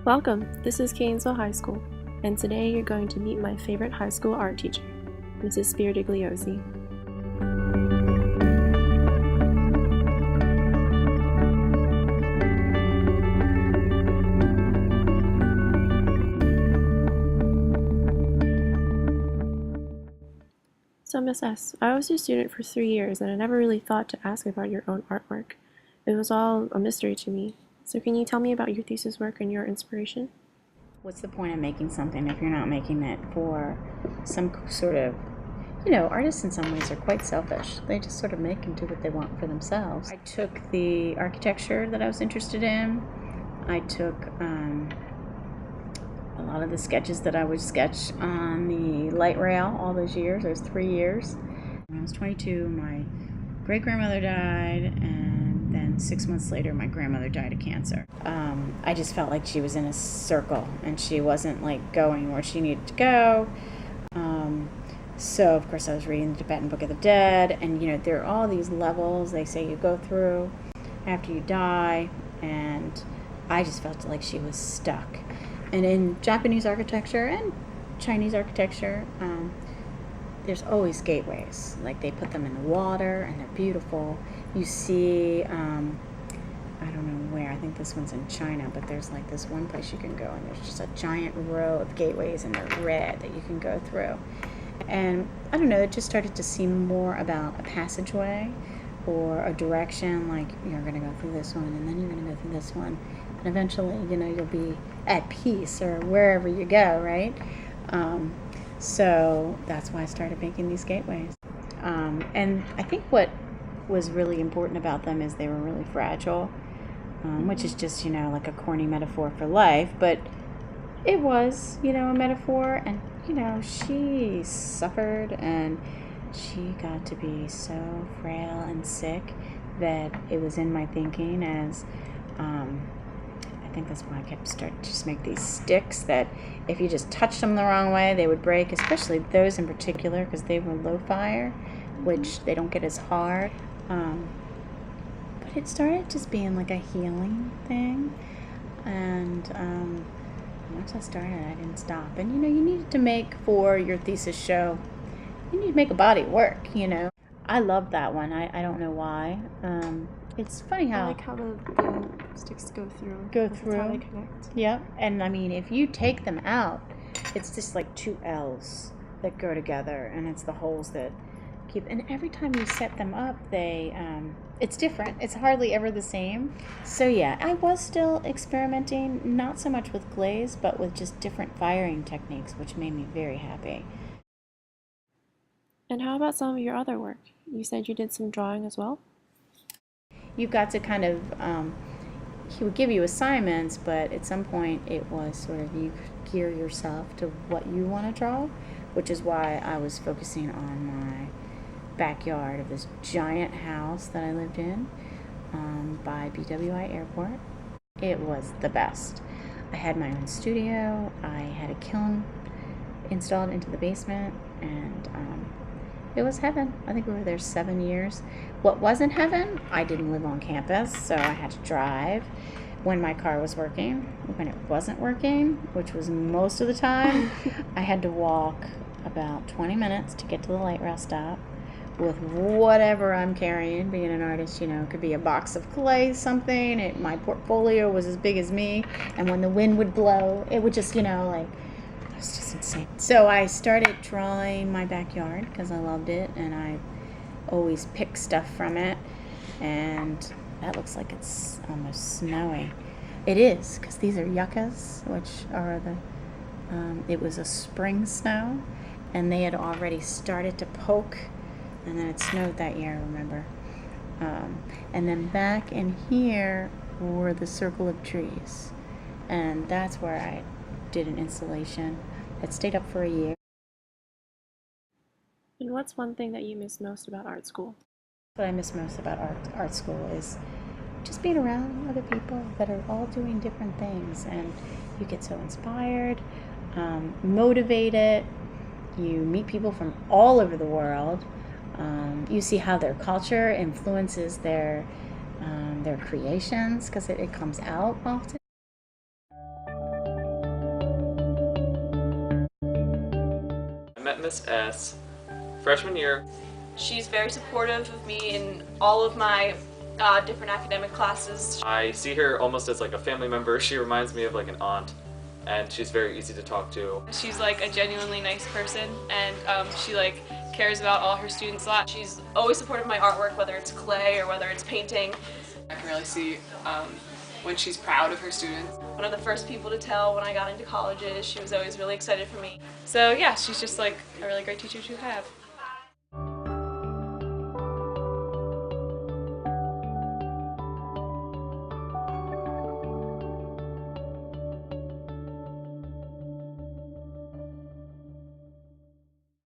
Welcome, this is Kanesville High School, and today you're going to meet my favorite high school art teacher, Mrs. Spirdigliosi. So Miss S., I was your student for 3 years and I never really thought to ask about your own artwork. It was all a mystery to me. So can you tell me about your thesis work and your inspiration? What's the point of making something if you're not making it for some sort of, artists in some ways are quite selfish. They just sort of make and do what they want for themselves. I took the architecture that I was interested in. I took a lot of the sketches that I would sketch on the light rail all those years. It was 3 years. When I was 22, my great-grandmother died, and then 6 months later, my grandmother died of cancer. I just felt like she was in a circle, and she wasn't like going where she needed to go. So of course I was reading the Tibetan Book of the Dead, and there are all these levels they say you go through after you die, and I just felt like she was stuck. And in Japanese architecture and Chinese architecture, there's always gateways. Like they put them in the water, and they're beautiful. You see, I don't know where, I think this one's in China, but there's like this one place you can go, and there's just a giant row of gateways, and they're red that you can go through. And I don't know, it just started to seem more about a passageway or a direction, like you're going to go through this one, and then you're going to go through this one, and eventually, you'll be at peace or wherever you go, right? So that's why I started making these gateways. And I think what was really important about them is they were really fragile, which is just, like a corny metaphor for life, but it was, a metaphor, and, she suffered, and she got to be so frail and sick that it was in my thinking as, I think that's why I kept starting to just make these sticks that if you just touched them the wrong way, they would break, especially those in particular, because they were low fire, which they don't get as hard. But it started just being like a healing thing, and once I started, I didn't stop. And you needed to make, for your thesis show, you need to make a body of work. I love that one. I don't know why. It's funny how I like how the sticks go through. That's how they connect. Yep. And I mean, if you take them out, it's just like two L's that go together, and it's the holes that keep. And every time you set them up, it's different. It's hardly ever the same. So yeah, I was still experimenting, not so much with glaze, but with just different firing techniques, which made me very happy. And how about some of your other work? You said you did some drawing as well? You've got to kind of, he would give you assignments, but at some point it was sort of you gear yourself to what you want to draw, which is why I was focusing on my backyard of this giant house that I lived in by BWI Airport. It was the best. I had my own studio. I had a kiln installed into the basement, and it was heaven. I think we were there 7 years. What wasn't heaven, I didn't live on campus, so I had to drive when my car was working. When it wasn't working, which was most of the time, I had to walk about 20 minutes to get to the light rail stop with whatever I'm carrying. Being an artist, it could be a box of clay, something. My portfolio was as big as me, and when the wind would blow, it would just, it was just insane. So I started drawing my backyard because I loved it, and I always pick stuff from it, and that looks like it's almost snowy. It is, because these are yuccas, which are it was a spring snow, and they had already started to poke, and then it snowed that year, I remember. And then back in here were the circle of trees, and that's where I did an installation. It stayed up for a year. And what's one thing that you miss most about art school? What I miss most about art school is just being around other people that are all doing different things, and you get so inspired, motivated. You meet people from all over the world. You see how their culture influences their creations, because it comes out often. FYS freshman year. She's very supportive of me in all of my different academic classes. I see her almost as like a family member. She reminds me of like an aunt, and she's very easy to talk to. She's like a genuinely nice person, and she like cares about all her students a lot. She's always supportive of my artwork, whether it's clay or whether it's painting. I can really see when she's proud of her students. One of the first people to tell when I got into colleges. She was always really excited for me. So yeah, she's just like a really great teacher to have.